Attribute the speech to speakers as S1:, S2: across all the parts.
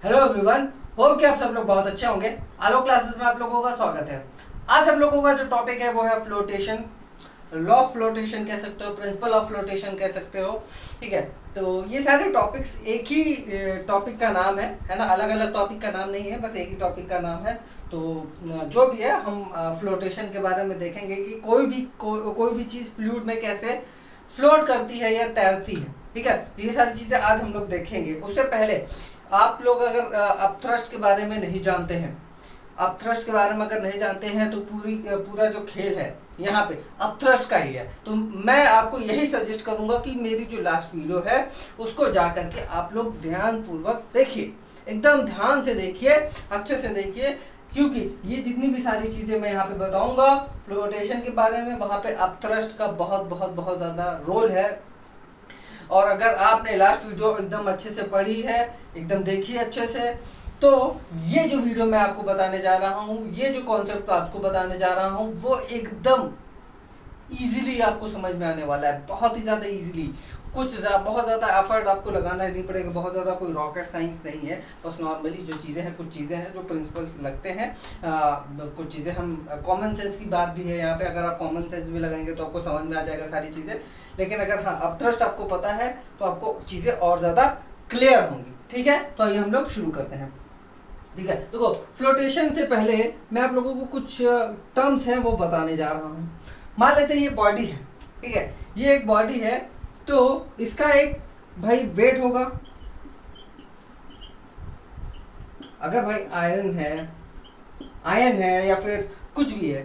S1: Hello everyone, hope कि आप सब लोग बहुत अच्छे होंगे। आलोक क्लासेस में आप लोगों का स्वागत है। आज हम लोगों का जो टॉपिक है वो है फ्लोटेशन। लॉ ऑफ फ्लोटेशन कह सकते हो, प्रिंसिपल ऑफ फ्लोटेशन कह सकते हो। ठीक है, तो ये सारे टॉपिक्स एक ही टॉपिक का नाम है ना। अलग अलग टॉपिक का नाम नहीं है, बस एक ही टॉपिक का नाम है। तो जो भी है हम फ्लोटेशन के बारे में देखेंगे कि कोई भी चीज़ फ्लूइड में कैसे फ्लोट करती है या तैरती है। ठीक है, ये सारी चीज़ें आज हम लोग देखेंगे। उससे पहले आप लोग अगर अपथ्रस्ट के बारे में नहीं जानते हैं, अपथ्रस्ट के बारे में अगर नहीं जानते हैं तो पूरा जो खेल है यहाँ पे अपथ्रस्ट का ही है। तो मैं आपको यही सजेस्ट करूंगा कि मेरी जो लास्ट वीडियो है उसको जा करके आप लोग ध्यान पूर्वक देखिए, एकदम ध्यान से देखिए, अच्छे से देखिए, क्योंकि ये जितनी भी सारी चीजें मैं यहाँ पे बताऊंगा फ्लोटेशन के बारे में, वहां पे अपथ्रस्ट का बहुत बहुत बहुत ज्यादा रोल है। और अगर आपने लास्ट वीडियो एकदम अच्छे से पढ़ी है, एकदम देखी अच्छे से, तो ये जो वीडियो मैं आपको बताने जा रहा हूँ, ये जो कॉन्सेप्ट आपको बताने जा रहा हूँ, वो एकदम इजीली आपको समझ में आने वाला है, बहुत ही ज़्यादा इजीली। बहुत ज़्यादा एफर्ट आपको लगाना नहीं पड़ेगा, बहुत ज़्यादा कोई रॉकेट साइंस नहीं है। बस नॉर्मली जो चीज़ें हैं, कुछ चीज़ें हैं जो प्रिंसिपल्स लगते हैं, कुछ चीज़ें हम कॉमन सेंस की बात भी है यहाँ पे। अगर आप कॉमन सेंस भी लगाएंगे तो आपको समझ में आ जाएगा सारी चीज़ें। लेकिन अगर हाँ अपथ्रस्ट आपको पता है तो आपको चीज़ें और ज़्यादा क्लियर होंगी। ठीक है, तो आइए हम लोग शुरू करते हैं। ठीक है, देखो फ्लोटेशन से पहले मैं आप लोगों को कुछ टर्म्स हैं वो बताने जा रहा हूँ। मान लेते हैं ये बॉडी है, ठीक है, ये एक बॉडी है, तो इसका एक भाई वेट होगा। अगर भाई आयरन है या फिर कुछ भी है,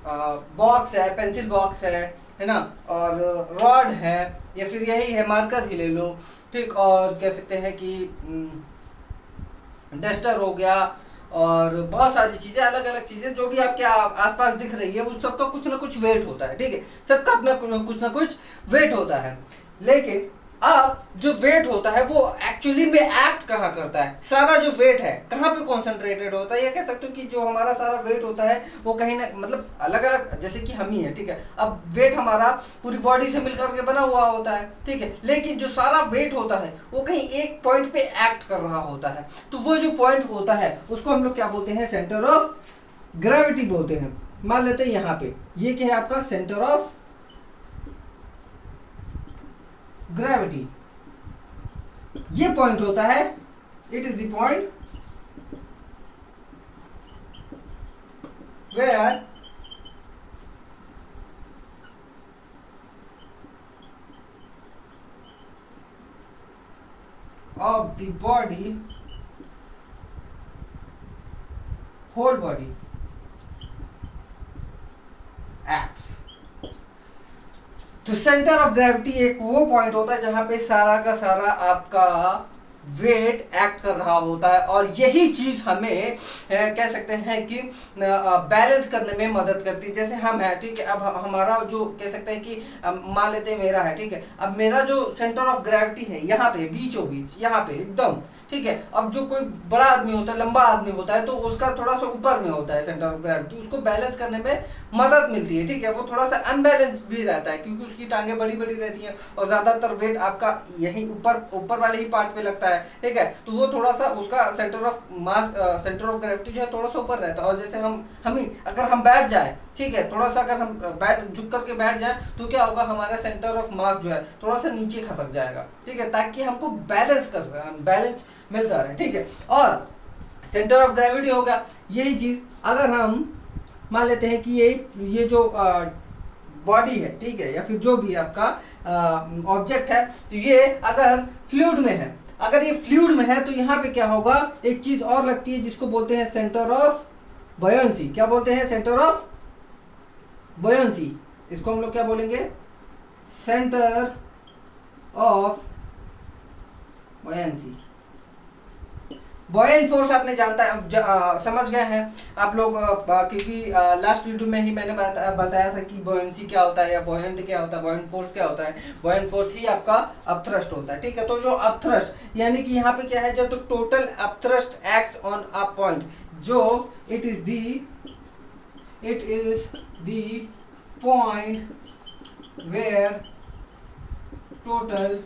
S1: बॉक्स है, पेंसिल बॉक्स है ना, और रॉड है, या फिर यही है मार्कर ही ले लो। ठीक, और कह सकते हैं कि डस्टर हो गया, और बहुत सारी चीजें, अलग अलग चीजें जो भी आपके आसपास दिख रही है, उन सबका कुछ ना कुछ वेट होता है। ठीक है, सबका अपना कुछ ना कुछ वेट होता है। लेकिन अब जो वेट होता है वो एक्चुअली में एक्ट कहाँ करता है, सारा जो वेट है कहाँ पे कॉन्सेंट्रेटेड होता है, या कह सकते हो कि जो हमारा सारा वेट होता है वो कहीं ना, मतलब अलग अलग, जैसे कि हम ही है। ठीक है, अब वेट हमारा पूरी बॉडी से मिलकर के बना हुआ होता है। ठीक है, लेकिन जो सारा वेट होता है वो कहीं एक पॉइंट पे एक्ट कर रहा होता है। तो वो जो पॉइंट होता है उसको हम लोग क्या बोलते हैं, सेंटर ऑफ ग्रेविटी बोलते हैं। मान लेते हैं यहाँ पे ये क्या है, आपका सेंटर ऑफ ग्रेविटी। ये पॉइंट होता है, it is the point where of the body, whole body acts। तो सेंटर ऑफ ग्रेविटी एक वो पॉइंट होता है जहां पे सारा का सारा आपका वेट एक्ट कर रहा होता है, और यही चीज हमें कह सकते हैं कि बैलेंस करने में मदद करती है। जैसे हम है, ठीक है, अब हमारा जो कह सकते हैं कि मान लेते हैं मेरा है, ठीक है, अब मेरा जो सेंटर ऑफ ग्रेविटी है यहाँ पे बीचों बीच, यहाँ पे एकदम, ठीक है। अब जो कोई बड़ा आदमी होता है, लंबा आदमी होता है, तो उसका थोड़ा सा ऊपर में होता है सेंटर ऑफ ग्रेविटी, उसको बैलेंस करने में मदद मिलती है। ठीक है, वो थोड़ा सा अनबैलेंस भी रहता है क्योंकि उसकी टांगे बड़ी बड़ी रहती हैं, और ज्यादातर वेट आपका यही ऊपर ऊपर वाले ही पार्ट पे लगता है। ठीक है, तो वो थोड़ा सा उसका centre of mass, centre of gravity जो है थोड़ा सा ऊपर रहता है। और जैसे हम ही अगर हम बैठ जाए, ठीक है, थोड़ा सा अगर हम झुक करके बैठ जाए, तो क्या होगा, हमारा सेंटर ऑफ मास जो है थोड़ा सा नीचे खसक जाएगा। ठीक है, ताकि हमको बैलेंस मिलता रहे। ठीक है, और सेंटर ऑफ ग्रेविटी होगा यही चीज। अगर हम मान लेते हैं कि ये जो बॉडी है, ठीक है, या फिर जो भी आपका ऑब्जेक्ट है, तो ये अगर फ्लूइड में है, अगर ये फ्लूइड में है, तो यहाँ पे क्या होगा, एक चीज और लगती है जिसको बोलते हैं सेंटर ऑफ बॉयंसी। क्या बोलते हैं, सेंटर ऑफ बॉयंसी। इसको हम लोग क्या बोलेंगे, centre of buoyancy. Buoyant force आपने समझ गए हैं आप लोग, क्योंकि लास्ट वीडियो में ही मैंने बताया था कि बॉयंसी क्या होता है, या बॉयंट क्या होता है, बॉयन फोर्स क्या होता है। बॉयन फोर्स ही आपका अपथ्रस्ट होता है। ठीक है, तो जो अपथ्रस्ट यानी कि यहाँ पे क्या है, जब तो total upthrust acts on a point, जो it is the point where total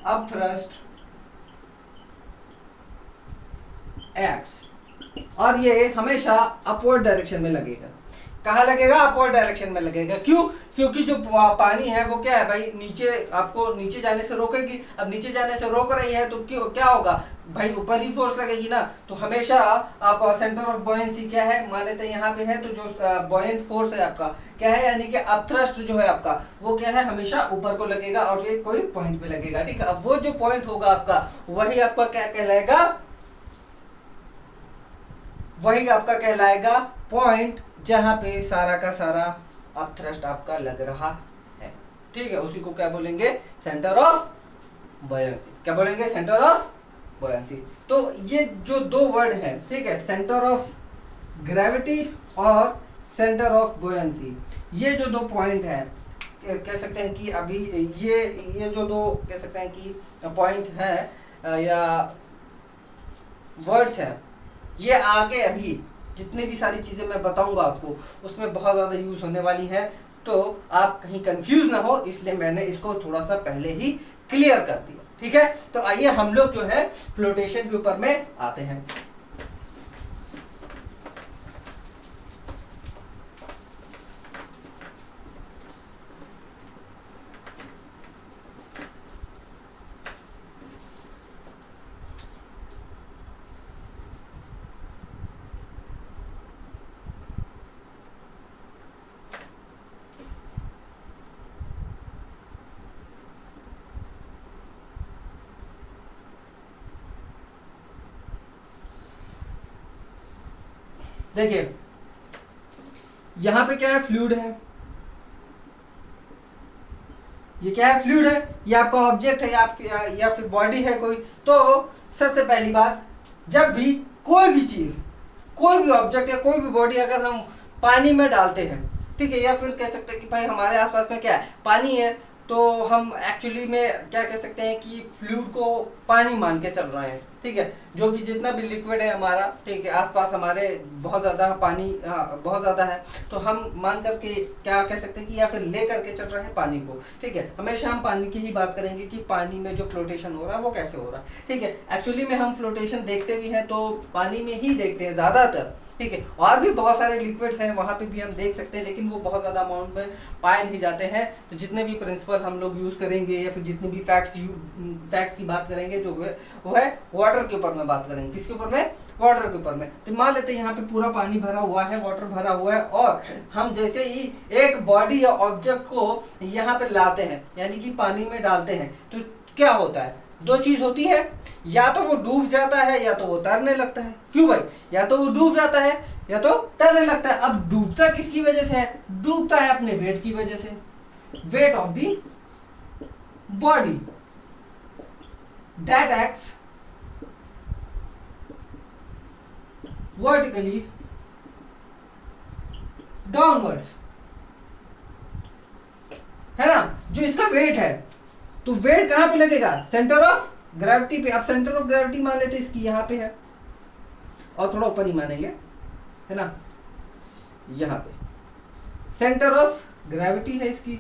S1: upthrust acts, और ये हमेशा अपवर्ड डायरेक्शन में लगेगा। कहाँ लगेगा? अपवर्ड डायरेक्शन में लगेगा। क्यों? क्योंकि जो पानी है वो क्या है भाई, नीचे, आपको नीचे जाने से रोकेगी। अब नीचे जाने से रोक रही है तो क्यों, क्या होगा भाई, ऊपर ही फोर्स लगेगी ना। तो हमेशा आप सेंटर ऑफ बॉयंसी क्या है मान लेते हैं यहाँ पे है, तो जो बॉयंट फोर्स है आपका क्या है, यानी कि अपथ्रस्ट जो है आपका वो क्या है, हमेशा ऊपर को लगेगा और ये कोई पॉइंट पे लगेगा। ठीक है, अब वो जो पॉइंट होगा आपका वही आपका क्या कहलाएगा, वही आपका कहलाएगा पॉइंट जहां पे सारा का सारा अपथ्रस्ट आपका लग रहा है। ठीक है, उसी को क्या बोलेंगे, सेंटर ऑफ बॉयंसी। क्या बोलेंगे? Centre of buoyancy. तो ये जो दो वर्ड हैं, ठीक है, सेंटर ऑफ ग्रेविटी और सेंटर ऑफ बॉयंसी, ये जो दो पॉइंट है, कह सकते हैं कि अभी ये जो दो कह सकते हैं कि पॉइंट है या वर्ड्स हैं, ये आगे अभी जितनी भी सारी चीजें मैं बताऊंगा आपको उसमें बहुत ज्यादा यूज होने वाली है। तो आप कहीं कंफ्यूज ना हो, इसलिए मैंने इसको थोड़ा सा पहले ही क्लियर कर दिया। ठीक है, तो आइए हम लोग जो है फ्लोटेशन के ऊपर में आते हैं। देखिए यहां पे क्या है, फ्लूइड है, ये क्या है, फ्लूइड है, ये आपका ऑब्जेक्ट है या फिर बॉडी है कोई। तो सबसे पहली बात, जब भी कोई भी चीज, कोई भी ऑब्जेक्ट या कोई भी बॉडी अगर हम पानी में डालते हैं, ठीक है, या फिर कह सकते हैं कि भाई हमारे आसपास में क्या है, पानी है, तो हम एक्चुअली में क्या कह सकते हैं कि फ्लूइड को पानी मान के चल रहे हैं। ठीक है, जो भी जितना भी लिक्विड है हमारा, ठीक है, आसपास हमारे बहुत ज्यादा पानी, बहुत ज्यादा है, तो हम मान करके क्या कह सकते हैं कि या फिर ले करके चल रहे हैं पानी को। ठीक है, हमेशा हम पानी की ही बात करेंगे कि पानी में जो फ्लोटेशन हो रहा है वो कैसे हो रहा है। ठीक है, एक्चुअली में हम फ्लोटेशन देखते भी हैं तो पानी में ही देखते हैं ज्यादातर। ठीक है, और भी बहुत सारे लिक्विड्स हैं वहां पे भी हम देख सकते हैं, लेकिन वो बहुत ज्यादा अमाउंट में पाए नहीं जाते हैं। तो जितने भी प्रिंसिपल हम लोग यूज करेंगे या फिर जितनी भी फैक्ट्स की बात करेंगे जो वो है वाटर के ऊपर में बात करेंगे। किसके ऊपर में? वाटर के ऊपर में। तो मान लेते हैं यहाँ पे पूरा पानी भरा हुआ है, वाटर भरा हुआ है, और हम जैसे ही एक बॉडी या ऑब्जेक्ट को यहाँ पे लाते हैं यानी कि पानी में डालते हैं, तो क्या होता है, दो चीज होती है, या तो वो डूब जाता है या तो वो तैरने लगता है। क्यों भाई? या तो वो डूब जाता है या तो तैरने लगता है। अब डूबता किसकी वजह से है? डूबता है अपने वेट की वजह से, weight of the body that acts vertically downwards, है ना, जो इसका वेट है। तो वेट कहां पे लगेगा? सेंटर ऑफ ग्रेविटी पे। अब सेंटर ऑफ ग्रेविटी मान लेते इसकी यहां पे है, और थोड़ा ऊपर ही मानेंगे, है ना, यहां पे सेंटर ऑफ ग्रेविटी है इसकी।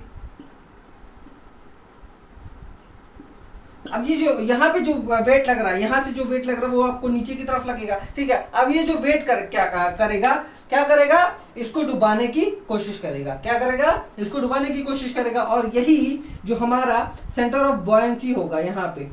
S1: अब ये जो यहाँ पे जो वेट लग रहा है, यहाँ से जो वेट लग रहा है वो आपको नीचे की तरफ लगेगा। ठीक है, अब ये जो वेट क्या करेगा, इसको डुबाने की कोशिश करेगा। क्या करेगा? इसको डुबाने की कोशिश करेगा। और यही जो हमारा सेंटर ऑफ बॉयंसी होगा, यहाँ पे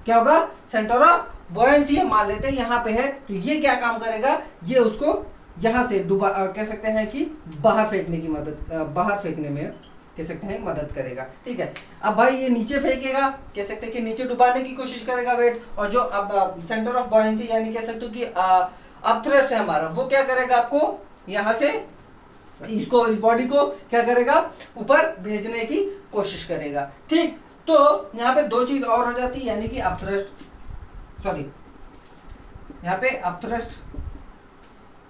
S1: क्या होगा, सेंटर ऑफ बॉयंसी हम मान लेते हैं यहाँ पे है, तो ये क्या काम करेगा, ये उसको यहाँ से डुबा, कह सकते हैं कि बाहर फेंकने में कह सकते हैं मदद करेगा। ठीक है, अब भाई ये नीचे फेंकेगा, कह सकते हैं कि नीचे डुबाने की कोशिश करेगा वेट, और जो अब सेंटर ऑफ बॉयंसी यानी कह सकते हो कि अपथ्रस्ट है हमारा, वो क्या करेगा, आपको यहाँ से इस बॉडी को क्या करेगा, ऊपर भेजने की कोशिश करेगा। ठीक, तो यहाँ पे दो चीज और हो जाती है, यानी कि अपथ्रस्ट, सॉरी, यहाँ पे अपथ्रस्ट,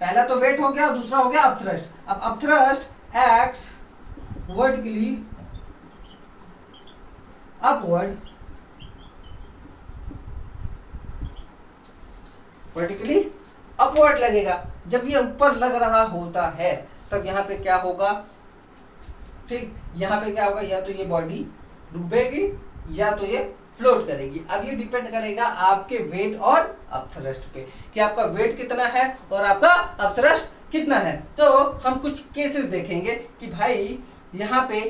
S1: पहला तो वेट हो गया, दूसरा हो गया अपथ्रस्ट। अब upthrust acts vertically upward, vertically upward लगेगा। जब ये ऊपर लग रहा होता है तब यहाँ पे क्या होगा, ठीक, यहाँ पे क्या होगा, या तो ये बॉडी डूबेगी या तो ये फ्लोट करेगी। अब ये डिपेंड करेगा आपके वेट और अपथ्रस्ट पे कि आपका वेट कितना है और आपका अपथ्रस्ट कितना है। तो हम कुछ केसेस देखेंगे कि भाई यहाँ पे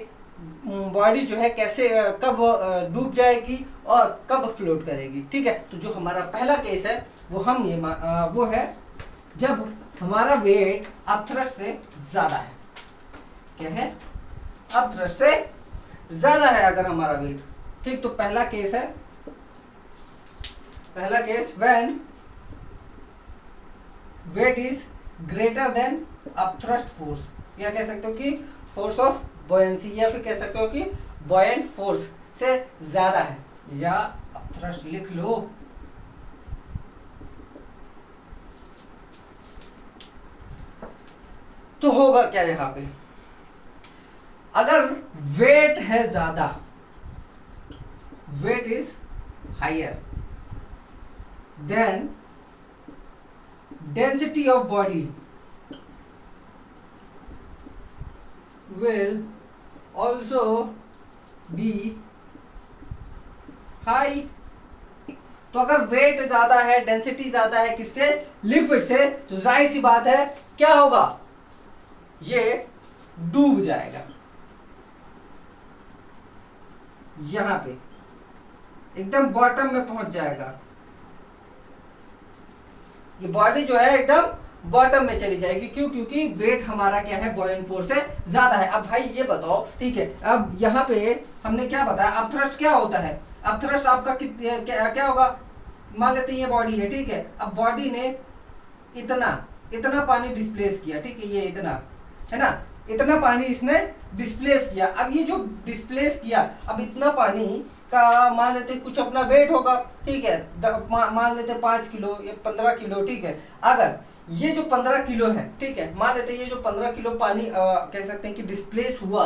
S1: बॉडी जो है कैसे कब डूब जाएगी और कब फ्लोट करेगी। ठीक है, तो जो हमारा पहला केस है वो हम ये वो है जब हमारा वेट अपथ्रस्ट से ज्यादा है। क्या है? अपथ्रस्ट से ज्यादा है अगर हमारा वेट। ठीक, तो पहला केस है, पहला case when weight is greater than upthrust force, या कह सकते हो कि फोर्स ऑफ बॉयंसी, या फिर कह सकते हो कि बॉयंट फोर्स से ज्यादा है, या अपथ्रस्ट लिख लो। तो होगा क्या यहां पे, अगर वेट है ज्यादा, weight is higher, then density of body will also be high। तो अगर वेट ज्यादा है, डेंसिटी ज्यादा है, किससे? लिक्विड से, तो जाहिर सी बात है क्या होगा, ये डूब जाएगा यहां पे, एकदम बॉटम में पहुंच जाएगा। ये बॉडी जो है एकदम बॉटम में चली जाएगी। क्यों? क्योंकि वेट हमारा क्या है, बॉयंट फोर्स से ज्यादा है। अब भाई ये बताओ, ठीक है, अब यहाँ पे हमने क्या बताया, अपथ्रस्ट क्या होता है? अपथ्रस्ट आपका क्या होगा, मान लेते हैं ये बॉडी है, ठीक है, अब बॉडी ने इतना इतना पानी डिस्प्लेस किया, ठीक है, ये इतना है ना, इतना पानी इसने डिस्प्लेस किया। अब ये जो डिस्प्लेस किया, अब इतना पानी का मान लेते कुछ अपना वेट होगा, ठीक है, मान लेते 5 किलो या 15 किलो, ठीक है। अगर ये जो 15 किलो है, ठीक है, मान लेते ये जो 15 किलो पानी कह सकते हैं कि डिस्प्लेस हुआ,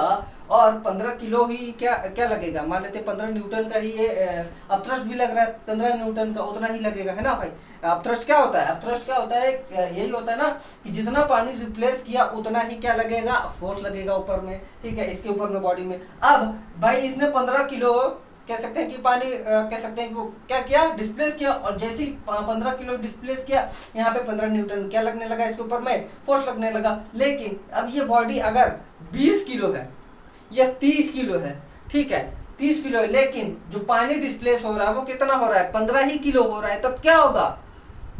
S1: और 15 किलो ही क्या क्या लगेगा, मान लेते 15 न्यूटन का ही ये अपथ्रस्ट भी लग रहा है, 15 न्यूटन का उतना ही लगेगा, है ना भाई। अपथ्रस्ट क्या होता है? अपथ्रस्ट क्या होता है, यही होता है ना कि जितना पानी रिप्लेस किया उतना ही क्या लगेगा, फोर्स लगेगा ऊपर में, ठीक है, इसके ऊपर में बॉडी में। अब भाई इसने 15 किलो कह सकते हैं कि पानी कह सकते हैं कि वो क्या किया, डिस्प्लेस किया, और जैसे ही 15 किलो डिस्प्लेस किया, यहाँ पे 15 न्यूटन क्या लगने लगा, इसके ऊपर में फोर्स लगने लगा। लेकिन अब ये बॉडी अगर 20 किलो है या 30 किलो है, ठीक है, 30 किलो है, लेकिन जो पानी डिस्प्लेस हो रहा है वो कितना हो रहा है, 15 ही किलो हो रहा है, तब क्या होगा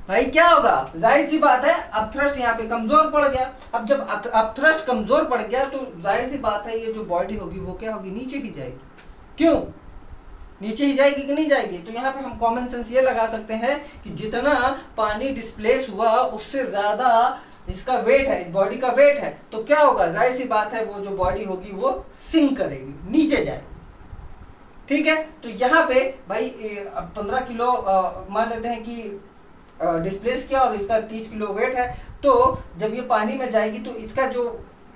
S1: भाई, क्या होगा, जाहिर सी बात है अपथ्रस्ट यहाँ पे कमजोर पड़ गया। अब जब अपथ्रस्ट कमजोर पड़ गया तो जाहिर सी बात है ये जो बॉडी होगी वो क्या होगी, नीचे ही जाएगी। क्यों नीचे ही जाएगी कि नहीं जाएगी? तो यहाँ पे हम कॉमन सेंस ये लगा सकते हैं कि जितना पानी डिस्प्लेस हुआ उससे ज्यादा इसका वेट है, इस बॉडी का वेट है, तो क्या होगा, जाहिर सी बात है वो जो बॉडी होगी वो सिंक करेगी, नीचे जाएगी। ठीक है, तो यहाँ पे भाई 15 किलो मान लेते हैं कि डिस्प्लेस किया और इसका 30 किलो वेट है, तो जब ये पानी में जाएगी तो इसका जो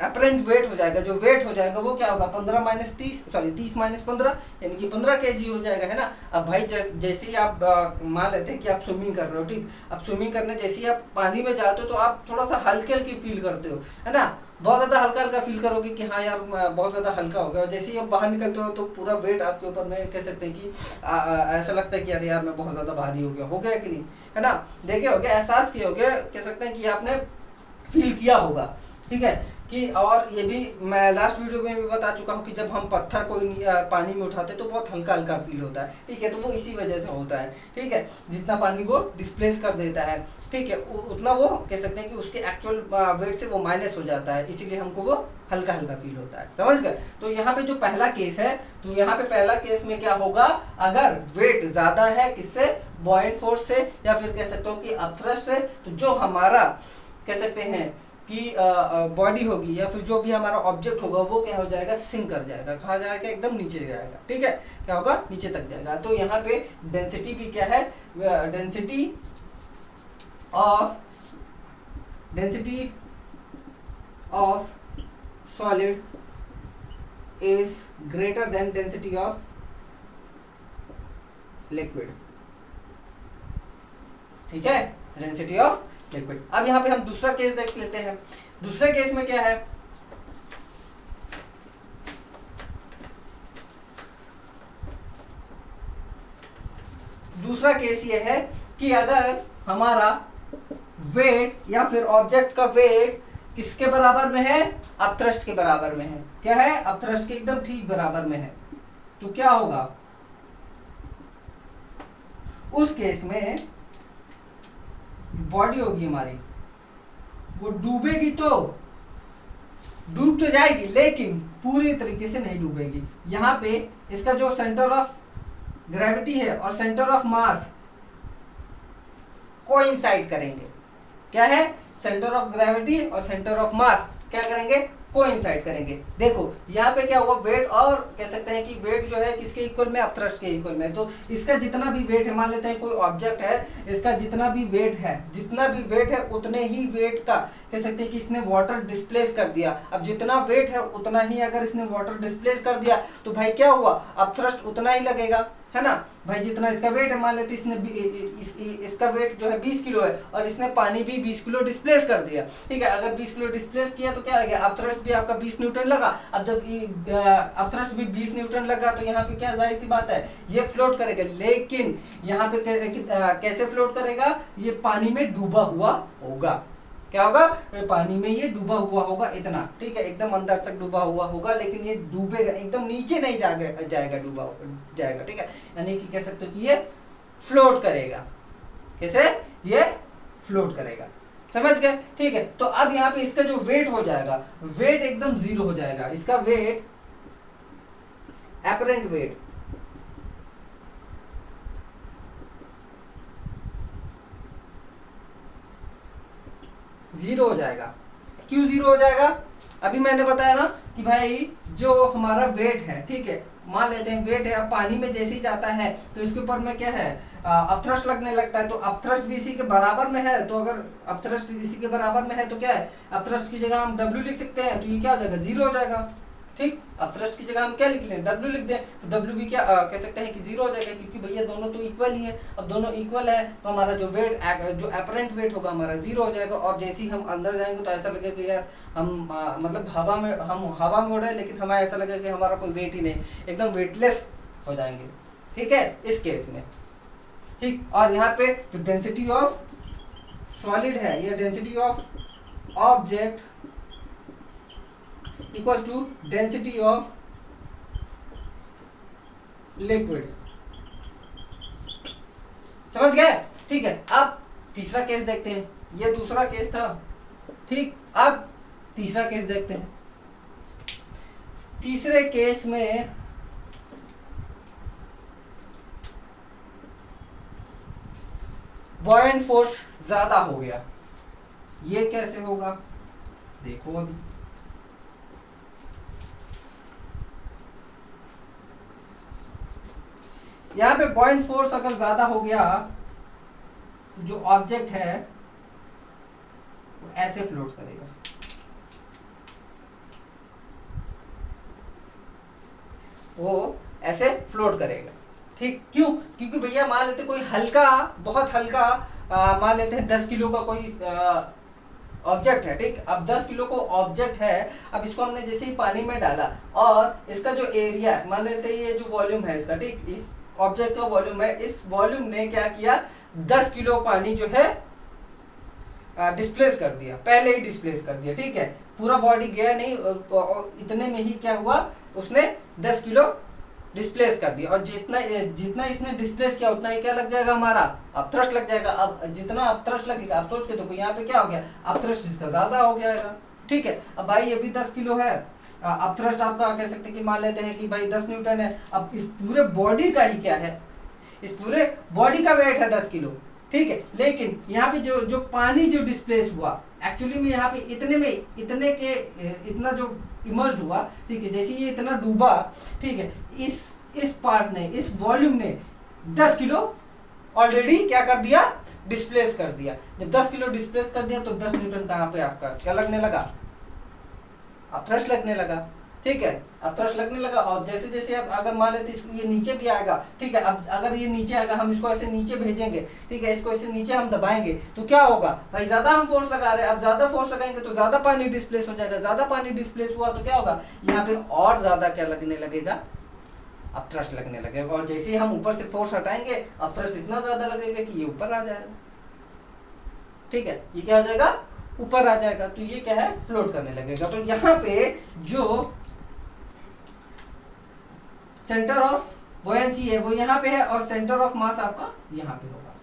S1: अपरेंट वेट हो जाएगा, जो वेट हो जाएगा वो क्या होगा, 15 माइनस 30, सॉरी 30 माइनस 15, यानी कि 15 kg हो जाएगा, है ना। अब भाई जैसे ही आप मान लेते हैं कि आप स्विमिंग कर रहे हो, ठीक, अब स्विमिंग करने जैसे ही आप पानी में जाते हो तो आप थोड़ा सा हल्के हल्के फील करते हो, है ना, बहुत ज्यादा हल्का हल्का फील करोगे कि हाँ यार बहुत ज्यादा हल्का हो गया, और जैसे ही आप बाहर निकलते हो तो पूरा वेट आपके ऊपर में कह सकते हैं कि ऐसा लगता है कि यार यार मैं बहुत ज्यादा भारी हो गया कि नहीं, है ना, देखे हो गया, एहसास किए हो गया, कह सकते हैं कि आपने फील किया होगा। ठीक है कि, और ये भी मैं लास्ट वीडियो में भी बता चुका हूँ कि जब हम पत्थर को पानी में उठाते हैं तो बहुत हल्का हल्का फील होता है, ठीक है, तो वो इसी वजह से होता है, ठीक है, जितना पानी वो डिस्प्लेस कर देता है, ठीक है, उतना वो कह सकते हैं कि उसके एक्चुअल वेट से वो माइनस हो जाता है, इसीलिए हमको वो हल्का हल्का फील होता है, समझ गए। तो यहाँ पे जो पहला केस है, तो यहाँ पे पहला केस में क्या होगा, अगर वेट ज्यादा है किससे, बॉयंट फोर्स से, या फिर कह सकते हो कि अपथ्रस्ट से, तो जो हमारा कह सकते हैं कि बॉडी होगी या फिर जो भी हमारा ऑब्जेक्ट होगा वो क्या हो जाएगा, सिंक कर जाएगा, कहाँ जाएगा, एकदम नीचे जाएगा, ठीक है, क्या होगा, नीचे तक जाएगा। तो यहाँ पे डेंसिटी भी क्या है, density of solid is greater then density of liquid, ठीक है, डेंसिटी ऑफ लिक्विड। अब यहाँ पे हम दूसरा केस देख लेते हैं। दूसरे केस में क्या है, दूसरा केस ये है कि अगर हमारा वेट या फिर ऑब्जेक्ट का वेट किसके बराबर में है, अपथ्रस्ट के बराबर में है। क्या है, अपथ्रस्ट के एकदम ठीक बराबर में है। तो क्या होगा उस केस में, बॉडी होगी हमारी वो डूबेगी, तो डूब तो जाएगी लेकिन पूरी तरीके से नहीं डूबेगी। यहां पे इसका जो सेंटर ऑफ ग्रेविटी है और सेंटर ऑफ मास कोइंसाइड करेंगे। क्या है, सेंटर ऑफ ग्रेविटी और सेंटर ऑफ मास क्या करेंगे, कोइंसाइड करेंगे। देखो यहाँ पे क्या हुआ, वेट और कह सकते हैं कि वेट जो है किसके इक्वल में, अपथ्रस्ट के इक्वल में। तो इसका जितना भी वेट है, मान लेते हैं कोई ऑब्जेक्ट है, इसका जितना भी वेट है उतने ही वेट का कह सकते हैं कि इसने वाटर डिस्प्लेस कर दिया। अब जितना वेट है उतना ही अगर इसने वाटर डिस्प्लेस कर दिया तो भाई क्या हुआ, अपथ्रस्ट उतना ही लगेगा, है ना भाई। जितना इसका वेट है, मान लेते इसने इसका वेट जो है 20 किलो है और इसने पानी भी 20 किलो डिस्प्लेस कर दिया, ठीक है। अगर 20 किलो डिस्प्लेस किया तो क्या हो गया, अपथ्रस्ट भी आपका 20 न्यूटन लगा। अब जब अपथ्रस्ट भी 20 न्यूटन लगा तो यहाँ पे क्या जाहिर सी बात है ये फ्लोट करेगा, लेकिन यहाँ पे कैसे फ्लोट करेगा, ये पानी में डूबा हुआ होगा। क्या होगा, पानी में ये डूबा हुआ होगा इतना, ठीक है, एकदम अंदर तक डूबा हुआ होगा, लेकिन ये डूबेगा एकदम नीचे नहीं जाएगा, डूबा जाएगा, ठीक है। यानी कि कह सकते हो कि ये फ्लोट करेगा। कैसे, ये फ्लोट करेगा, समझ गए, ठीक है। तो अब यहाँ पे इसका जो वेट हो जाएगा, वेट एकदम 0 हो जाएगा। इसका वेट, एपरेंट वेट जीरो हो जाएगा। क्यों जीरो हो जाएगा, अभी मैंने बताया ना कि भाई जो हमारा वेट है, ठीक है, मान लेते हैं वेट है, अब पानी में जैसे ही जाता है तो इसके ऊपर में क्या है, अपथ्रस्ट लगने लगता है। तो अपथ्रस्ट भी इसी के बराबर में है, तो अगर अपथ्रस्ट इसी के बराबर में है तो क्या है, अपथ्रस्ट की जगह हम W लिख सकते हैं, तो ये क्या हो जाएगा, 0 हो जाएगा, ठीक। अपथ्रस्ट की जगह हम क्या लिख लें, W लिख दें, तो W भी क्या कह सकते हैं कि 0 हो जाएगा, क्योंकि भैया दोनों तो इक्वल ही है। अब दोनों इक्वल है तो हमारा जो वेट, जो एपरेंट वेट होगा हमारा 0 हो जाएगा। और जैसे ही हम अंदर जाएंगे तो ऐसा लगेगा कि यार हम मतलब हम हवा में उड़ रहे हैं, लेकिन हमें ऐसा लगेगा कि हमारा कोई वेट ही नहीं, एकदम वेटलेस हो जाएंगे, ठीक है, इस केस में, ठीक। और यहाँ पे जो डेंसिटी ऑफ सॉलिड है, ये density of object equals to density of liquid, समझ गए, ठीक है। अब तीसरा केस देखते हैं, ये दूसरा केस था, ठीक। अब तीसरा केस देखते हैं। तीसरे केस में बॉयंट फोर्स ज्यादा हो गया, ये कैसे होगा, देखो अभी। यहां पे बॉयंट फोर्स अगर ज्यादा हो गया तो जो ऑब्जेक्ट है वो ऐसे फ्लोट करेगा, वो ऐसे फ्लोट करेगा, ठीक। क्यों, क्योंकि भैया मान लेते कोई हल्का, बहुत हल्का, मान लेते हैं 10 किलो का कोई ऑब्जेक्ट है, ठीक। अब 10 किलो को ऑब्जेक्ट है, अब इसको हमने जैसे ही पानी में डाला और इसका जो एरिया है, मान लेते हैं ये जो वॉल्यूम है इसका, ठीक, इस ऑब्जेक्ट का वॉल्यूम है, इस वॉल्यूम ने क्या किया, 10 किलो पानी जो है डिस्प्लेस कर दिया, पहले ही डिस्प्लेस कर दिया, ठीक है। पूरा बॉडी गया नहीं, इतने में ही क्या हुआ, उसने 10 किलो डिस्प्लेस कर दिया। और जितना इसने डिस्प्लेस किया उतना ही क्या लग जाएगा, हमारा अपथ्रस्ट लग जाएगा। अब जितना अपथ्रस्ट लगेगा, आप सोच के देखो यहाँ पे क्या हो गया, अपथ्रस्ट इसका ज्यादा हो जाएगा, ठीक है। अब भाई ये भी 10 किलो है, अपथ्रस्ट आपका कह सकते हैं कि मान लेते हैं कि भाई 10 न्यूटन है। अब इस पूरे बॉडी का ही क्या है, इस पूरे बॉडी का वेट है 10 किलो, ठीक है। लेकिन यहाँ पे जो पानी जो डिस्प्लेस हुआ, एक्चुअली में यहाँ पे इतना जो इमर्ज हुआ, ठीक है, जैसे ये इतना डूबा, ठीक है, इस पार्ट ने, इस वॉल्यूम ने 10 किलो ऑलरेडी क्या कर दिया, डिस्प्लेस कर दिया। जब 10 किलो डिस्प्लेस कर दिया तो 10 न्यूटन कहाँ पे आपका क्या लगने लगा, अपथ्रस्ट लगने लगा, ठीक है, अपथ्रस्ट लगने लगा। और जैसे जैसे अब अगर मान लेते इसको ये नीचे भी आएगा, ठीक है, अब अगर ये नीचे आएगा, हम इसको ऐसे नीचे भेजेंगे, ठीक है, इसको ऐसे नीचे हम दबाएंगे तो क्या होगा भाई, ज्यादा हम फोर्स लगा रहे हैं। अब ज्यादा फोर्स लगाएंगे तो ज्यादा पानी डिस्प्लेस हो जाएगा, ज्यादा पानी डिस्प्लेस हुआ तो क्या होगा, यहाँ पे और ज्यादा क्या लगने लगेगा, अब थ्रस्ट लगने लगेगा, और जैसे ही हम ऊपर से फोर्स हटाएंगे अब थ्रस्ट इतना ज्यादा लगेगा कि ये ऊपर आ जाएगा। ठीक है, ये क्या हो जाएगा, ऊपर आ जाएगा, तो ये क्या है, फ्लोट करने लगेगा। तो यहाँ पे जो सेंटर ऑफ बुओयेंसी है वो यहाँ पे है, और सेंटर ऑफ मास आपका यहाँ पे होगा।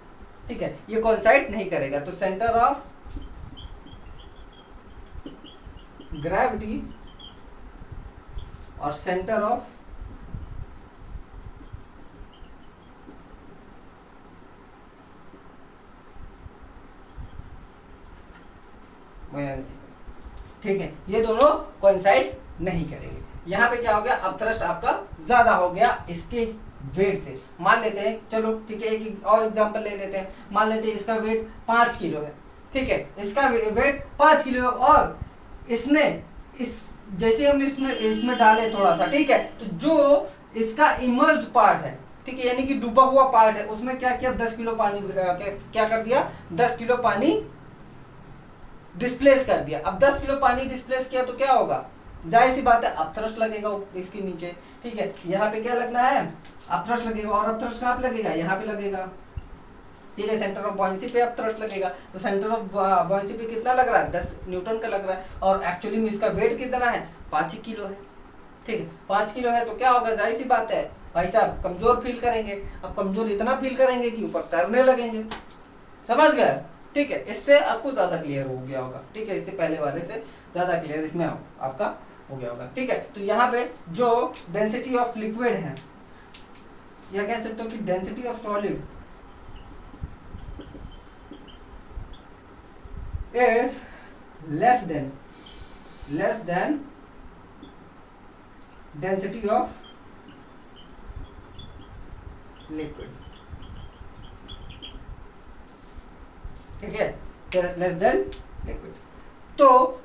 S1: ठीक है, ये कोइंसाइड नहीं करेगा, तो सेंटर ऑफ ग्रेविटी और सेंटर ऑफ बुओयेंसी, ठीक है, ये दोनों कोइंसाइड नहीं करेंगे। यहाँ पे क्या हो गया, अब थ्रस्ट आपका ज्यादा हो गया इसके वेट से। मान लेते हैं, चलो ठीक है, एक और एग्जांपल ले लेते हैं। मान लेते हैं इसका वेट 5 किलो है। ठीक है, इसका वेट 5 किलो है, और इसने इस जैसे हम इसमें डाले थोड़ा सा, ठीक है, तो जो इसका इमर्ज पार्ट है, ठीक है, यानी कि डूबा हुआ पार्ट है, उसमें क्या किया, 10 किलो पानी क्या कर दिया, 10 किलो पानी डिस्प्लेस कर दिया। अब 10 किलो पानी डिस्प्लेस किया तो क्या होगा, जाहिर सी बात है अब थ्रस्ट लगेगा इसके नीचे। ठीक है, यहाँ पे क्या लगना है, अब थ्रस्ट लगेगा, और अब थ्रस्ट कहाँ पे लगेगा, यहाँ पे लगेगा। ठीक है, सेंटर ऑफ बॉयंसी पे अब थ्रस्ट लगेगा, तो सेंटर ऑफ बॉयंसी पे कितना लग रहा है, 10 न्यूटन का लग रहा है, और एक्चुअली में इसका वेट कितना है, 5 ही किलो है। ठीक है, 5 किलो है, तो क्या होगा, जाहिर सी बात है भाई साहब कमजोर फील करेंगे। अब कमजोर इतना फील करेंगे कि ऊपर तैरने लगेंगे। समझ गए। ठीक है, इससे आपको ज्यादा क्लियर हो गया होगा। ठीक है, इससे पहले वाले से ज्यादा क्लियर इसमें आपका हो गया होगा। ठीक है, तो यहाँ पे जो डेंसिटी ऑफ लिक्विड है, या कह सकते हो कि density of solid is less than density of liquid. ठीक है, लेस देन लिक्विड। तो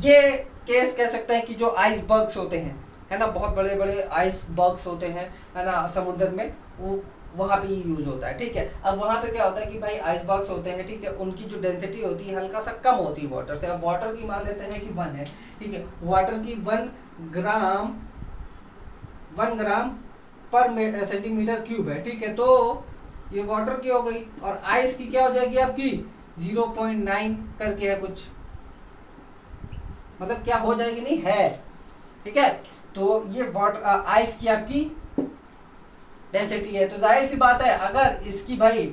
S1: ये केस कह सकते हैं कि जो आइस बर्ग्स होते हैं, है ना, बहुत बड़े बड़े आइस बर्ग्स होते हैं, है ना, समुद्र में, वो वहां पे यूज होता है। ठीक है, अब वहां पे क्या होता है कि भाई आइस बर्ग्स होते हैं, ठीक है, उनकी जो डेंसिटी होती है हल्का सा कम होती है वाटर से। अब वाटर की मान लेते हैं कि 1 है। ठीक है, वाटर की 1 ग्राम पर सेंटीमीटर क्यूब है। ठीक है, तो ये वाटर की हो गई, और आइस की क्या हो जाएगी आपकी, 0.9 करके है कुछ, मतलब क्या हो जाएगी, नहीं है। ठीक है, तो ये वाटर आइस की आपकी डेंसिटी है, तो जाहिर सी बात है अगर इसकी भाई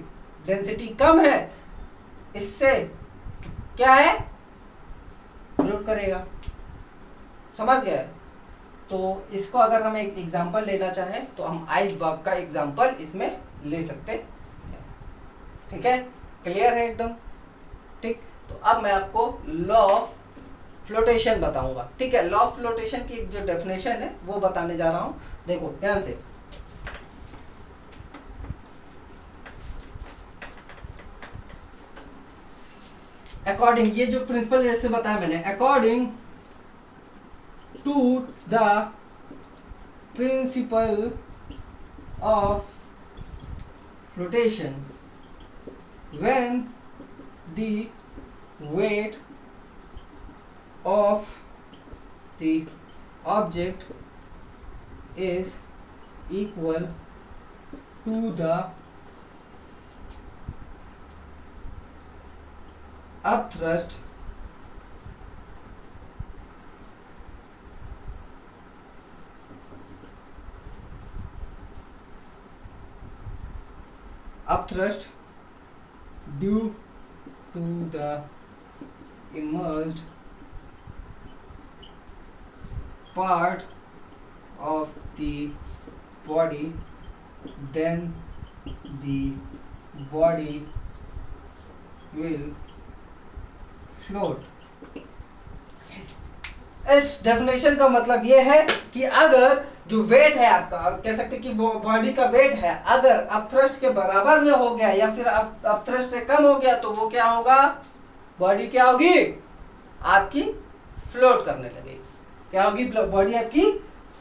S1: डेंसिटी कम है इससे, तो क्या है, फ्लोट करेगा। समझ गए। तो इसको अगर हम एक एग्जांपल लेना चाहें तो हम आइसबर्ग का एग्जांपल इसमें ले सकते हैं। ठीक है, क्लियर है एकदम। ठीक, तो अब मैं आपको लॉ ऑफ फ्लोटेशन बताऊंगा। ठीक है, लॉ ऑफ फ्लोटेशन की जो डेफिनेशन है वो बताने जा रहा हूं, देखो ध्यान से। अकॉर्डिंग, ये जो प्रिंसिपल जैसे बताया मैंने, according to the principle of flotation, when the weight of the object is equal to the upthrust due to the immersed part of the body, then the body will float। इस definition का मतलब ये है कि अगर जो wait है आपका, कह सकते हैं कि बॉडी का वेट है, अगर अपथ्रस्ट के बराबर में हो गया या फिर अपथ्रस्ट से कम हो गया, तो वो क्या होगा, बॉडी क्या होगी आपकी, फ्लोट करने लगेगी। क्या होगी, बॉडी आपकी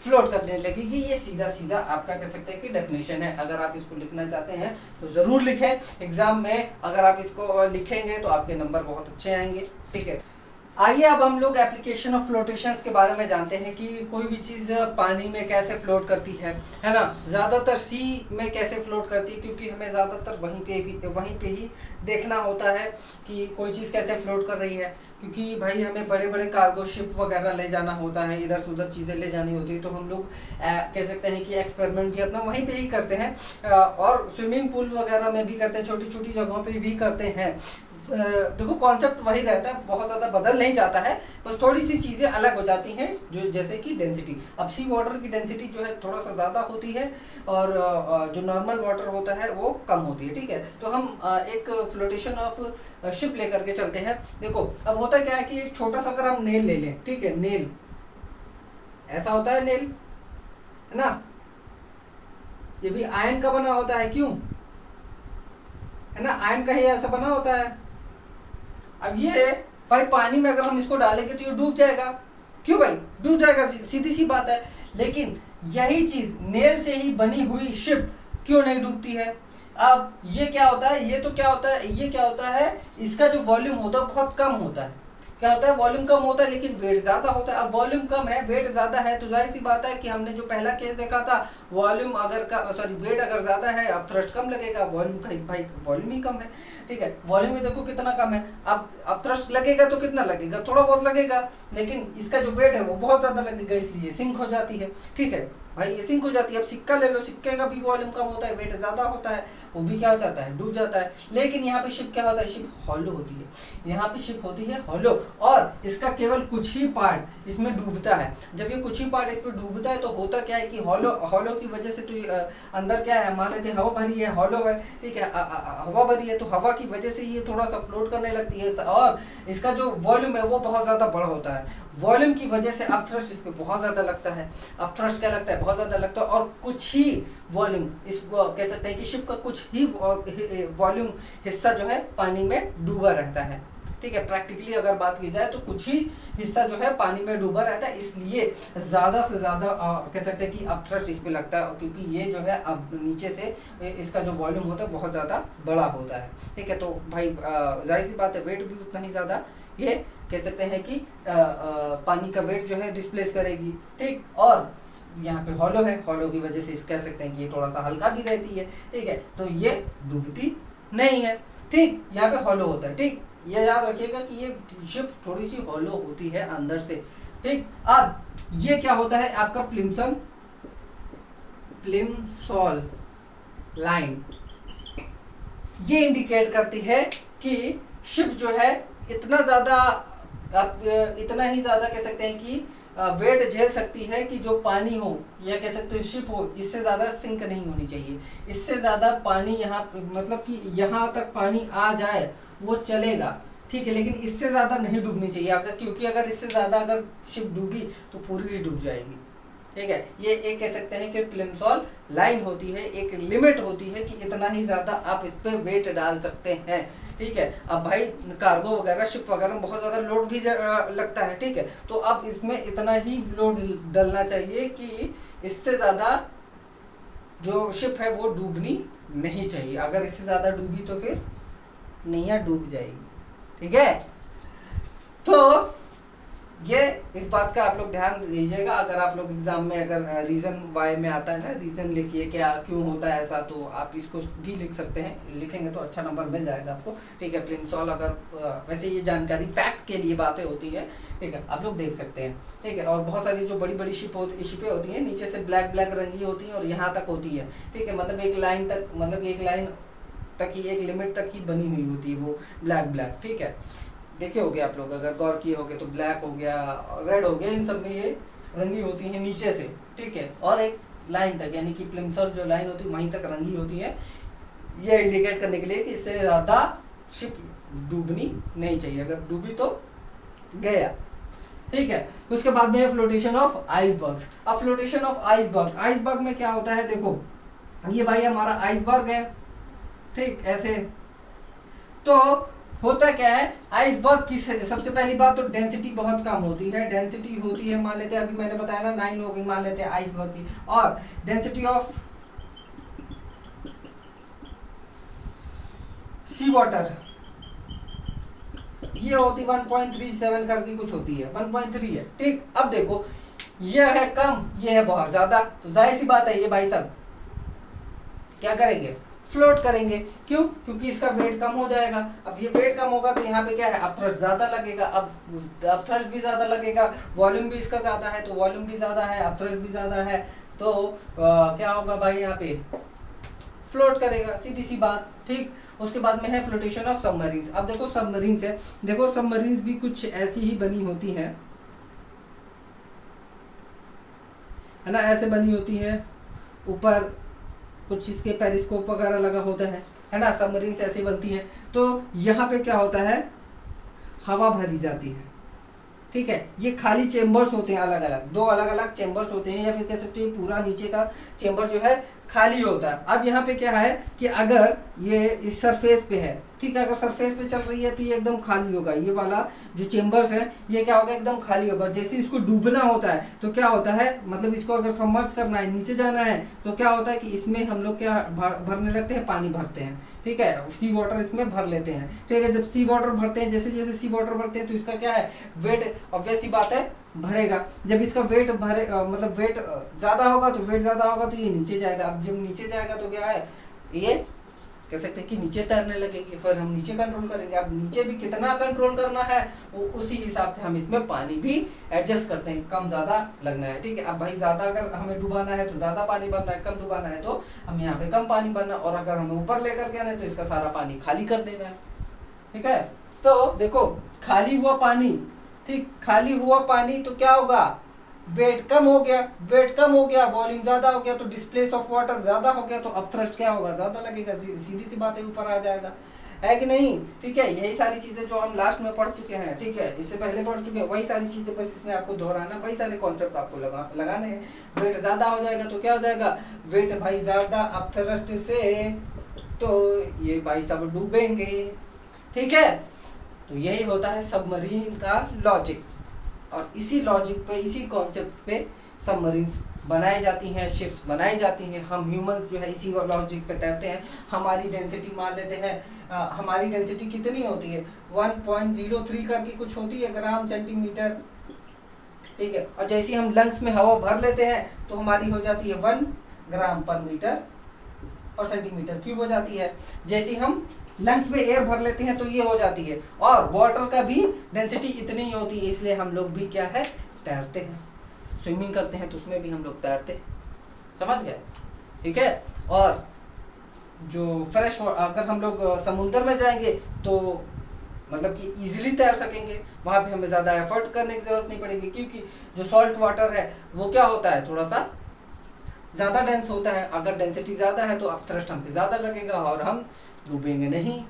S1: फ्लोट करने लगेगी। ये सीधा सीधा आपका कह सकते हैं कि डेफिनेशन है। अगर आप इसको लिखना चाहते हैं तो जरूर लिखें एग्जाम में। अगर आप इसको लिखेंगे तो आपके नंबर बहुत अच्छे आएंगे। ठीक है, आइए अब हम लोग एप्लीकेशन ऑफ फ्लोटेशंस के बारे में जानते हैं कि कोई भी चीज़ पानी में कैसे फ्लोट करती है ना। ज़्यादातर सी में कैसे फ्लोट करती है, क्योंकि हमें ज़्यादातर वहीं पे ही देखना होता है कि कोई चीज़ कैसे फ्लोट कर रही है, क्योंकि भाई हमें बड़े बड़े कार्गो शिप वगैरह ले जाना होता है, इधर से उधर चीज़ें ले जानी होती है, तो हम लोग कह सकते हैं कि एक्सपेरिमेंट भी अपना वहीं पे ही करते हैं, और स्विमिंग पूल वगैरह में भी करते हैं, छोटी छोटी जगहों पे भी करते हैं। देखो कॉन्सेप्ट वही रहता है, बहुत ज़्यादा बदल नहीं जाता है, बस थोड़ी सी चीज़ें अलग हो जाती हैं, जो जैसे कि डेंसिटी। अब सी वाटर की डेंसिटी जो है थोड़ा सा ज़्यादा होती है, और जो नॉर्मल वाटर होता है वो कम होती है। ठीक है, तो हम एक फ्लोटेशन ऑफ शिप लेकर के चलते हैं। देखो अब होता क्या है कि एक छोटा सा अगर हम नेल ले लें, ठीक है, नेल ऐसा होता है, नेल है ना, ये भी आयन का बना होता है, क्यों है ना, आयन का ही ऐसा बना होता है। अब ये भाई पानी में अगर हम इसको डालेंगे तो ये डूब जाएगा, क्यों भाई डूब जाएगा, सीधी सी बात है। लेकिन यही चीज नेल से ही बनी हुई शिप क्यों नहीं डूबती है? अब ये क्या होता है, ये तो क्या होता है, ये क्या होता है, इसका जो वॉल्यूम होता है बहुत कम होता है। क्या होता है, वॉल्यूम कम होता है लेकिन वेट ज्यादा होता है। अब वॉल्यूम कम है, वेट ज्यादा है, तो जाहिर सी बात है कि हमने जो पहला केस देखा था, वॉल्यूम अगर का सॉरी वेट अगर ज्यादा है, अब थ्रस्ट कम लगेगा, वॉल्यूम का भाई वॉल्यूम ही कम है। ठीक है, वॉल्यूम में देखो कितना कम है, अब थ्रस्ट लगेगा तो कितना लगेगा, थोड़ा बहुत लगेगा, लेकिन इसका जो वेट है वो बहुत ज्यादा लगेगा, इसलिए सिंक हो जाती है। ठीक है भाई, ये सिंक हो जाती है। अब सिक्का ले लो, सिक्के का भी वॉल्यूम कम होता है, वेट ज्यादा होता है, वो भी क्या हो जाता है, डूब जाता है। लेकिन यहाँ पे शिप क्या होता है, शिप हॉलो होती है, यहाँ पे शिप होती है हॉलो, और इसका केवल कुछ ही पार्ट इसमें डूबता है। जब ये कुछ ही पार्ट इस पे डूबता है तो होता क्या है कि हॉलो हॉलो की वजह से तो अंदर क्या है, मान लेते हैं हवा भरी है, हॉलो है, ठीक है, हवा भरी है, तो हवा की वजह से ये थोड़ा सा फ्लोट करने लगती है, और इसका जो वॉल्यूम है वो बहुत ज्यादा बड़ा होता है। वॉल्यूम की वजह से अपथ्रस्ट इस पे बहुत ज्यादा लगता है, अपथ्रस्ट क्या लगता है, बहुत ज्यादा लगता है, और कुछ ही वॉल्यूम, इसको कह सकते हैं कि शिप का कुछ ही वॉल्यूम हिस्सा जो है पानी में डूबा रहता है। ठीक है, प्रैक्टिकली अगर बात की जाए तो कुछ ही हिस्सा जो है पानी में डूबा रहता है, इसलिए ज्यादा से ज्यादा कह सकते हैं कि अपथ्रस्ट इस पे लगता है, क्योंकि ये जो है अब नीचे से इसका जो वॉल्यूम होता है बहुत ज्यादा बड़ा होता है। ठीक है, तो भाई जाहिर सी बात है, वेट भी उतना ही ज्यादा ये कह सकते हैं कि पानी का वेट जो है डिस्प्लेस करेगी। ठीक, और यहाँ पे हॉलो है, हॉलो की वजह से इस कह सकते हैं कि ये थोड़ा सा हल्का भी रहती है। ठीक है, तो ये डूबती नहीं है। ठीक, यहाँ पे हॉलो होता है। ठीक, ये याद रखिएगा कि ये शिप थोड़ी सी हॉलो होती है अंदर से। ठीक, अब ये क्या होता है आपका प्लिमसॉल लाइन, ये इंडिकेट करती है कि शिप जो है इतना ज्यादा, आप इतना ही ज्यादा कह सकते हैं कि वेट झेल सकती है कि जो पानी हो या कह सकते हो शिप हो, इससे ज्यादा सिंक नहीं होनी चाहिए। इससे ज्यादा पानी यहाँ मतलब कि यहाँ तक पानी आ जाए वो चलेगा, ठीक है, लेकिन इससे ज्यादा नहीं डूबनी चाहिए, अगर क्योंकि अगर इससे ज्यादा अगर शिप डूबी तो पूरी डूब जाएगी। ठीक है, ये एक कह सकते हैं कि प्लिमसॉल लाइन होती है, एक लिमिट होती है कि इतना ही ज्यादा आप इस पे वेट डाल सकते हैं। ठीक है, अब भाई कार्गो वगैरह शिप वगैरह में बहुत ज्यादा लोड भी लगता है। ठीक है, तो अब इसमें इतना ही लोड डलना चाहिए कि इससे ज्यादा जो शिप है वो डूबनी नहीं चाहिए, अगर इससे ज्यादा डूबी तो फिर नैया डूब जाएगी। ठीक है, तो ये इस बात का आप लोग ध्यान दीजिएगा, अगर आप लोग एग्जाम में अगर रीजन वाई में आता है ना, रीजन लिखिए क्या क्यों होता है ऐसा, तो आप इसको भी लिख सकते हैं, लिखेंगे तो अच्छा नंबर मिल जाएगा आपको। ठीक है, प्लिमसॉल अगर वैसे ये जानकारी फैक्ट के लिए बातें होती है, ठीक है, आप लोग देख सकते हैं। ठीक है, और बहुत सारी जो बड़ी बड़ी शिपें होती हैं नीचे से ब्लैक ब्लैक रंगी होती हैं और यहाँ तक होती है। ठीक है, मतलब एक लाइन तक, मतलब एक लाइन तक ही, एक लिमिट तक ही बनी हुई होती है वो ब्लैक ब्लैक। ठीक है, देखे होगे आप लोग, अगर गौर किए होगे तो ब्लैक हो गया, रेड हो गया, इन सब में ये रंगी होती है नीचे से। ठीक है, और एक लाइन तक, यानी कि प्लिमसॉल जो लाइन होती है वहीं तक रंगी होती है, ये इंडिकेट करने के लिए कि इससे ज्यादा शिप डूबनी नहीं चाहिए, अगर डूबी तो गया। ठीक है, उसके बाद में फ्लोटेशन ऑफ आइसबर्ग्स। अब फ्लोटेशन ऑफ आइसबर्ग, आइसबर्ग में क्या होता है, देखो ये भाई हमारा आइसबर्ग है, ठीक, ऐसे तो होता क्या है, आइसबर्ग की सबसे पहली बात तो डेंसिटी बहुत कम होती है, डेंसिटी होती है मान लेते हैं, अभी मैंने बताया ना 9 होगी मान लेते हैं आइसबर्ग की, और डेंसिटी ऑफ सी वाटर ये होती 1.37 करके कुछ होती है, 1.3 है, ठीक। अब देखो ये है कम, ये है बहुत ज्यादा, तो जाहिर सी बात है ये भाई साहब क्या करेंगे, फ्लोट करेंगे। क्यों? क्योंकि इसका वेट कम हो जाएगा। अब ये वेट कम होगा तो यहाँ पे क्या है, अपथ्रस्ट ज्यादा लगेगा। अब अपथ्रस्ट भी ज्यादा लगेगा, वॉल्यूम भी इसका ज्यादा है, तो वॉल्यूम भी ज्यादा है, अपथ्रस्ट भी ज्यादा है, तो क्या होगा भाई, यहाँ पे फ्लोट करेगा, सीधी सी बात, ठीक। उसके बाद में है फ्लोटेशन ऑफ सबमरीन्स। अब देखो सबमरीन्स है, देखो सबमरीन्स भी कुछ ऐसी ही बनी होती है ना, ऐसे बनी होती है, ऊपर कुछ इसके पेरिस्कोप वगैरह लगा होता है ना, सबमरीन्स ऐसी बनती है। तो यहाँ पे क्या होता है, हवा भरी जाती है, ठीक है। ये खाली चेम्बर्स होते हैं अलग अलग, दो अलग अलग चेम्बर्स होते हैं, या फिर कह सकते हैं पूरा नीचे का चेम्बर जो है खाली होता है। अब यहाँ पे क्या है कि अगर ये इस सरफेस पे है, ठीक है, अगर सरफेस पे चल रही है तो ये एकदम खाली होगा, ये वाला जो चेम्बर्स है ये क्या होगा, एकदम खाली होगा। जैसे इसको डूबना होता है तो क्या होता है, मतलब इसको अगर सबमर्ज करना है, नीचे जाना है, तो क्या होता है कि इसमें हम लोग क्या भरने लगते हैं, पानी भरते हैं, ठीक है, सी वाटर इसमें भर लेते हैं, ठीक है। जब सी वाटर भरते हैं, जैसे जैसे सी वाटर भरते हैं तो इसका क्या है, वेट ऑब्वियस सी बात है भरेगा। जब इसका वेट भरे मतलब वेट ज्यादा होगा तो वेट ज्यादा होगा तो ये नीचे जाएगा। अब जब नीचे जाएगा तो क्या है, ये कह सकते हैं कि नीचे तैरने लगेंगे, फिर हम नीचे कंट्रोल करेंगे। अब नीचे भी कितना कंट्रोल करना है वो उसी हिसाब से हम इसमें पानी भी एडजस्ट करते हैं, कम ज्यादा लगना है, ठीक है। अब भाई ज्यादा अगर हमें डुबाना है तो ज्यादा पानी भरना है, कम डुबाना है तो हम यहाँ पे कम पानी भरना है, और अगर हमें ऊपर लेकर के आना है तो इसका सारा पानी खाली कर देना है, ठीक है। तो देखो खाली हुआ पानी, ठीक, खाली हुआ पानी तो क्या होगा, वेट कम हो गया, वेट कम हो गया, वॉल्यूम ज्यादा हो गया, तो डिस्प्लेस ऑफ वाटर ज्यादा हो गया, तो अपथ्रस्ट क्या होगा, ज्यादा लगेगा, सीधी सी बात है, ऊपर आ जाएगा, है कि नहीं, ठीक है। यही सारी चीजें जो हम लास्ट में पढ़ चुके हैं, ठीक है, इससे पहले पढ़ चुके हैं, वही सारी चीजें बस इसमें आपको दोहराना, वही सारे कॉन्सेप्ट आपको लगाने हैं। वेट ज्यादा हो जाएगा तो क्या हो जाएगा, वेट भाई ज्यादा अपथ्रस्ट से, तो ये भाई सब डूबेंगे, ठीक है। तो यही होता है सबमरीन का लॉजिक, और इसी लॉजिक पे, इसी कॉन्सेप्ट पे सबमरीन्स बनाई जाती हैं, शिप्स बनाई जाती हैं। हम ह्यूमंस जो है इसी लॉजिक पे तैरते हैं। हमारी डेंसिटी मान लेते हैं, हमारी डेंसिटी कितनी होती है, 1.03 करके कुछ होती है ग्राम सेंटीमीटर, ठीक है। और जैसे हम लंग्स में हवा भर लेते हैं तो हमारी हो जाती है 1 ग्राम पर मीटर और सेंटीमीटर क्यूब हो जाती है। जैसे हम लंग्स में एयर भर लेते हैं तो ये हो जाती है, और वाटर का भी डेंसिटी इतनी ही होती है, इसलिए हम लोग भी क्या है, तैरते हैं, स्विमिंग करते हैं तो उसमें भी हम लोग तैरते हैं, समझ गए, ठीक है। और जो फ्रेश, अगर हम लोग समुद्र में जाएंगे तो मतलब कि इजीली तैर सकेंगे, वहां पे हमें ज्यादा एफर्ट करने की जरूरत नहीं पड़ेगी, क्योंकि जो सॉल्ट वाटर है वो क्या होता है, थोड़ा सा ज्यादा डेंस होता है। अगर डेंसिटी ज्यादा है तो अपथ्रस्ट हम पे ज्यादा लगेगा और हम डूबेंगे नहीं,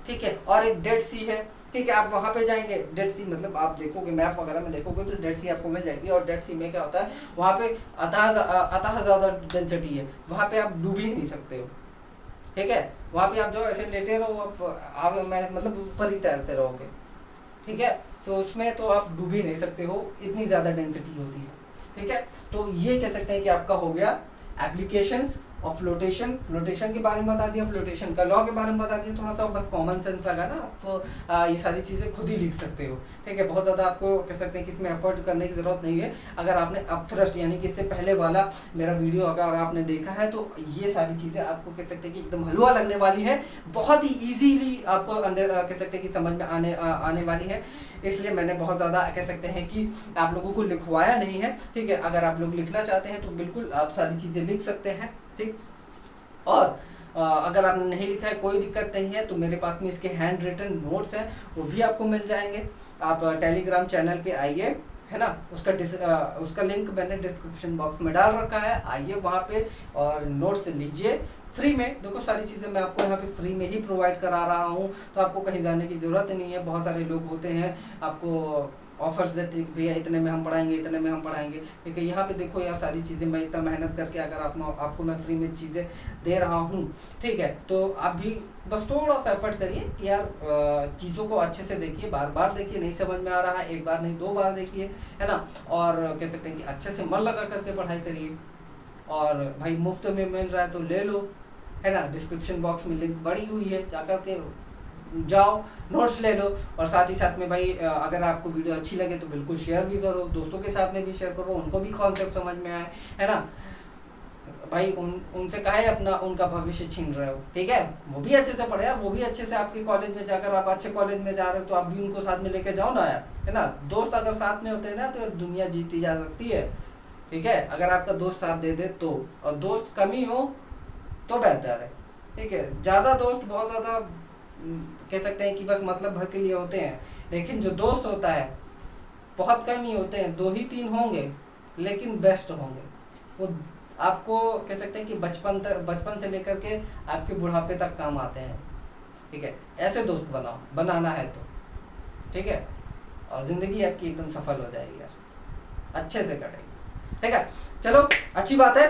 S1: ठीक है। और एक डेड सी है, ठीक है, आप वहां पे जाएंगे, डेड सी मतलब आप देखोगे मैप वगैरह में देखोगे तो डेड सी आपको मिल जाएगी, और डेड सी में क्या होता है, वहां पे अतः ज्यादा डेंसिटी है, वहां पे आप डूब ही नहीं सकते हो, ठीक है। वहां पे आप जो ऐसे लेटे रहो, आप मतलब ऊपर ही तैरते रहोगे, ठीक है। तो उसमें तो आप डूब ही नहीं सकते हो, इतनी ज्यादा डेंसिटी होती है, ठीक है। तो ये कह सकते हैं कि आपका हो गया एप्लीकेशंस ऑफ फ्लोटेशन। फ्लोटेशन के बारे में बता दिया, फ्लोटेशन का लॉ के बारे में बता दिया, थोड़ा सा बस कॉमन सेंस लगा ना, आप ये सारी चीजें खुद ही लिख सकते हो, ठीक है। बहुत ज्यादा आपको कह सकते हैं कि इसमें एफर्ट करने की जरूरत नहीं है। अगर आपने अपथ्रस्ट यानी कि इससे पहले वाला मेरा वीडियो अगर आपने देखा है तो ये सारी चीजें आपको कह सकते हैं कि एकदम हलवा लगने वाली है, बहुत ही इजीली आपको कह सकते हैं कि समझ में आने वाली है। इसलिए मैंने बहुत ज़्यादा कह सकते हैं कि आप लोगों को लिखवाया नहीं है, ठीक है। अगर आप लोग लिखना चाहते हैं तो बिल्कुल आप सारी चीज़ें लिख सकते हैं, ठीक। और अगर आपने नहीं लिखा है कोई दिक्कत नहीं है, तो मेरे पास में इसके हैंड रिटन नोट्स हैं, वो भी आपको मिल जाएंगे। आप टेलीग्राम चैनल पे आइए, है ना, उसका लिंक मैंने डिस्क्रिप्शन बॉक्स में डाल रखा है, आइए वहाँ पे और नोट्स लीजिए फ्री में। देखो सारी चीज़ें मैं आपको यहाँ पे फ्री में ही प्रोवाइड करा रहा हूँ, तो आपको कहीं जाने की ज़रूरत नहीं है। बहुत सारे लोग होते हैं आपको ऑफर्स देते हैं भैया इतने में हम पढ़ाएंगे, इतने में हम पढ़ाएंगे, ठीक है। यहाँ पे देखो यार सारी चीज़ें मैं इतना मेहनत करके अगर आपको मैं फ्री में चीज़ें दे रहा हूँ, ठीक है, तो आप भी बस थोड़ा सा एफर्ट करिए कि यार चीज़ों को अच्छे से देखिए, बार बार देखिए, नहीं समझ में आ रहा है एक बार नहीं 2 बार देखिए, है ना। और कह सकते हैं कि अच्छे से मन लगा करके पढ़ाई करिए, और भाई मुफ्त में मिल रहा है तो ले लो, है ना। डिस्क्रिप्शन बॉक्स में लिंक पड़ी हुई है, जाकर के जाओ, नोट्स ले लो, और साथ ही साथ में भाई अगर आपको वीडियो अच्छी लगे तो बिल्कुल शेयर भी करो, दोस्तों के साथ में भी शेयर करो, उनको भी कॉन्सेप्ट समझ में आए, है ना भाई। उनसे काहे अपना उनका भविष्य छीन रहे हो, ठीक है। वो भी अच्छे से पढ़े यार, वो भी अच्छे से आपके कॉलेज में जाकर, आप अच्छे कॉलेज में जा रहे हो तो आप भी उनको साथ में लेके जाओ ना यार, है ना। दोस्त अगर साथ में होते हैं ना तो दुनिया जीती जा सकती है, ठीक है, अगर आपका दोस्त साथ दे दे तो। और दोस्त कमी हो तो बेहतर है, ठीक है। ज्यादा दोस्त बहुत ज्यादा कह सकते हैं कि बस मतलब भर के लिए होते हैं, लेकिन जो दोस्त होता है बहुत कम ही होते हैं, 2 ही 3 होंगे, लेकिन बेस्ट होंगे वो। आपको कह सकते हैं कि बचपन से लेकर के आपके बुढ़ापे तक काम आते हैं, ठीक है। ऐसे दोस्त बनाओ, बनाना है तो, ठीक है, और जिंदगी आपकी एकदम सफल हो जाएगी यार, अच्छे से कटेगी, ठीक है। चलो अच्छी बात है।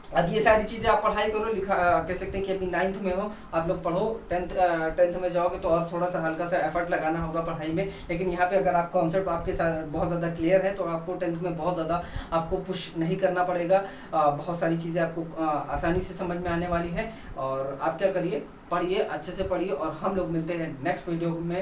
S1: अब ये सारी चीजें आप पढ़ाई करो, लिखा कह सकते हैं कि अभी 9th में हो आप लोग, पढ़ो। 10th में जाओगे तो और थोड़ा सा हल्का सा एफर्ट लगाना होगा पढ़ाई में, लेकिन यहाँ पे अगर आप कॉन्सेप्ट आपके साथ बहुत ज़्यादा क्लियर है तो आपको 10th में बहुत ज़्यादा आपको पुश नहीं करना पड़ेगा। बहुत सारी चीज़ें आपको आसानी से समझ में आने वाली है। और आप क्या करिए, पढ़िए, अच्छे से पढ़िए, और हम लोग मिलते हैं नेक्स्ट वीडियो में।